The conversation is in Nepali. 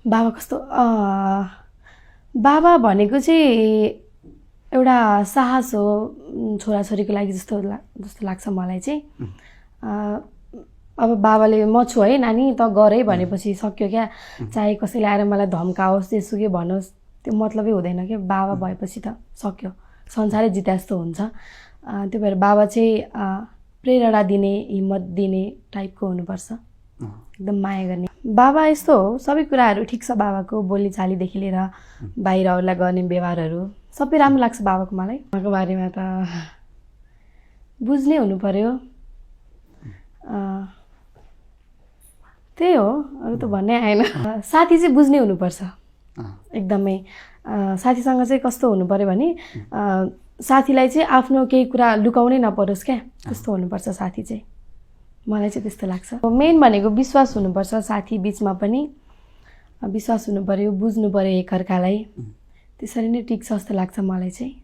बाबा कस्तो बाबा भनेको चाहिँ एउटा साहस हो छोराछोरीको लागि जस्तो लाग्छ मलाई चाहिँ। अब बाबाले म छु है नानी त गरै भनेपछि सक्यो क्या। चाहे कसैले आएर मलाई धम्काओस् जेसुकै भनोस् त्यो मतलबै हुँदैन क्या। बाबा भएपछि त सक्यो, संसारै जिते जस्तो हुन्छ। त्यो भएर बाबा चाहिँ प्रेरणा दिने, हिम्मत दिने टाइपको हुनुपर्छ, एकदम माया गर्ने। बाबा यस्तो हो, सबै कुराहरू ठिक छ बाबाको, बोलीचालीदेखि लिएर बाहिरहरूलाई गर्ने व्यवहारहरू सबै राम्रो लाग्छ बाबाको मलाई। उहाँको बारेमा त बुझ्ने हुनु पर्यो, त्यही हो, अरू त भन्नै आएन। साथी चाहिँ बुझ्ने हुनुपर्छ एकदमै। साथीसँग चाहिँ कस्तो हुनु पर्यो भने साथीलाई चाहिँ आफ्नो केही कुरा लुकाउनै नपरोस् क्या, त्यस्तो हुनुपर्छ साथी चाहिँ। मलाई चाहिँ त्यस्तो लाग्छ। मेन भनेको विश्वास हुनुपर्छ साथी बिचमा पनि, विश्वास हुनु पर्यो, बुझ्नु पर्यो एकअर्कालाई, त्यसरी नै टिक्छ जस्तो लाग्छ मलाई चाहिँ।